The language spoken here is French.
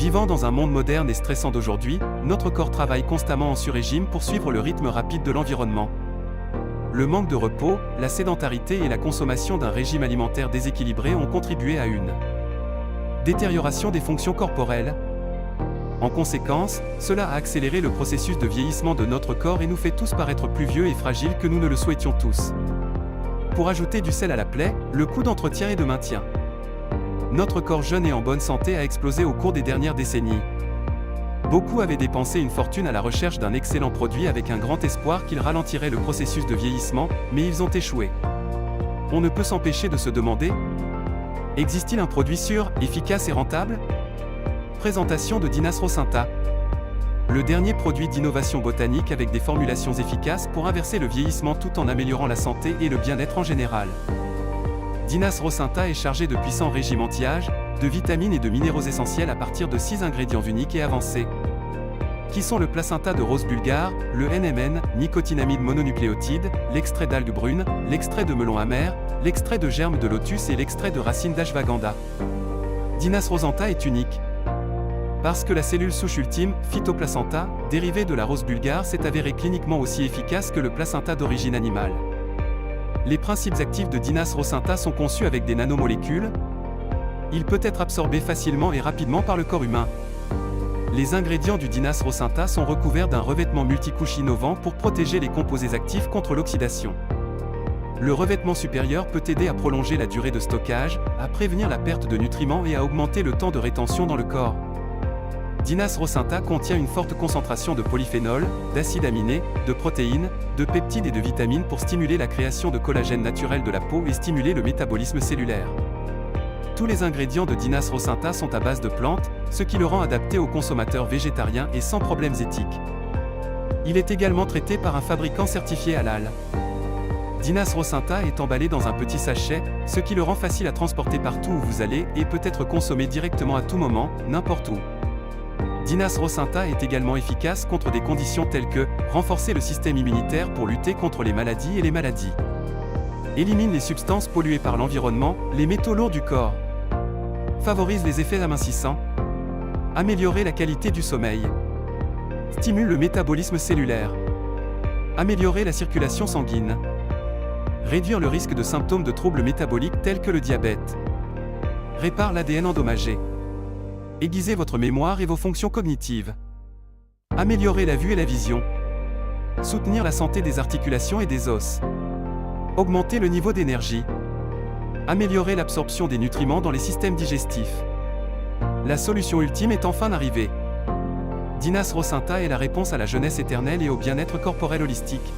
Vivant dans un monde moderne et stressant d'aujourd'hui, notre corps travaille constamment en sur-régime pour suivre le rythme rapide de l'environnement. Le manque de repos, la sédentarité et la consommation d'un régime alimentaire déséquilibré ont contribué à une détérioration des fonctions corporelles. En conséquence, cela a accéléré le processus de vieillissement de notre corps et nous fait tous paraître plus vieux et fragiles que nous ne le souhaitions tous. Pour ajouter du sel à la plaie, le coût d'entretien et de maintien. Notre corps jeune et en bonne santé a explosé au cours des dernières décennies. Beaucoup avaient dépensé une fortune à la recherche d'un excellent produit avec un grand espoir qu'il ralentirait le processus de vieillissement, mais ils ont échoué. On ne peut s'empêcher de se demander: existe-t-il un produit sûr, efficace et rentable? Présentation de Dinas Rocinta. Le dernier produit d'innovation botanique avec des formulations efficaces pour inverser le vieillissement tout en améliorant la santé et le bien-être en général. Dinas Rocinta est chargé de puissants régimes anti-âge, de vitamines et de minéraux essentiels à partir de 6 ingrédients uniques et avancés. Qui sont le placenta de rose bulgare, le NMN, nicotinamide mononucléotide, l'extrait d'algues brunes, l'extrait de melon amer, l'extrait de germe de lotus et l'extrait de racine d'ashwagandha. Dinas Rocinta est unique parce que la cellule souche ultime, phytoplacenta, dérivée de la rose bulgare, s'est avérée cliniquement aussi efficace que le placenta d'origine animale. Les principes actifs de Dinas Rocinta sont conçus avec des nanomolécules. Il peut être absorbé facilement et rapidement par le corps humain. Les ingrédients du Dinas Rocinta sont recouverts d'un revêtement multicouche innovant pour protéger les composés actifs contre l'oxydation. Le revêtement supérieur peut aider à prolonger la durée de stockage, à prévenir la perte de nutriments et à augmenter le temps de rétention dans le corps. Dinas Rocinta contient une forte concentration de polyphénols, d'acides aminés, de protéines, de peptides et de vitamines pour stimuler la création de collagène naturel de la peau et stimuler le métabolisme cellulaire. Tous les ingrédients de Dinas Rocinta sont à base de plantes, ce qui le rend adapté aux consommateurs végétariens et sans problèmes éthiques. Il est également traité par un fabricant certifié halal. Dinas Rocinta est emballé dans un petit sachet, ce qui le rend facile à transporter partout où vous allez et peut être consommé directement à tout moment, n'importe où. Dinas Rocinta est également efficace contre des conditions telles que renforcer le système immunitaire pour lutter contre les maladies et les maladies. Élimine les substances polluées par l'environnement, les métaux lourds du corps. Favorise les effets amincissants. Améliorer la qualité du sommeil. Stimule le métabolisme cellulaire. Améliorer la circulation sanguine. Réduire le risque de symptômes de troubles métaboliques tels que le diabète. Répare l'ADN endommagé. Aiguiser votre mémoire et vos fonctions cognitives. Améliorer la vue et la vision. Soutenir la santé des articulations et des os. Augmenter le niveau d'énergie. Améliorer l'absorption des nutriments dans les systèmes digestifs. La solution ultime est enfin arrivée. Dinas Rocinta est la réponse à la jeunesse éternelle et au bien-être corporel holistique.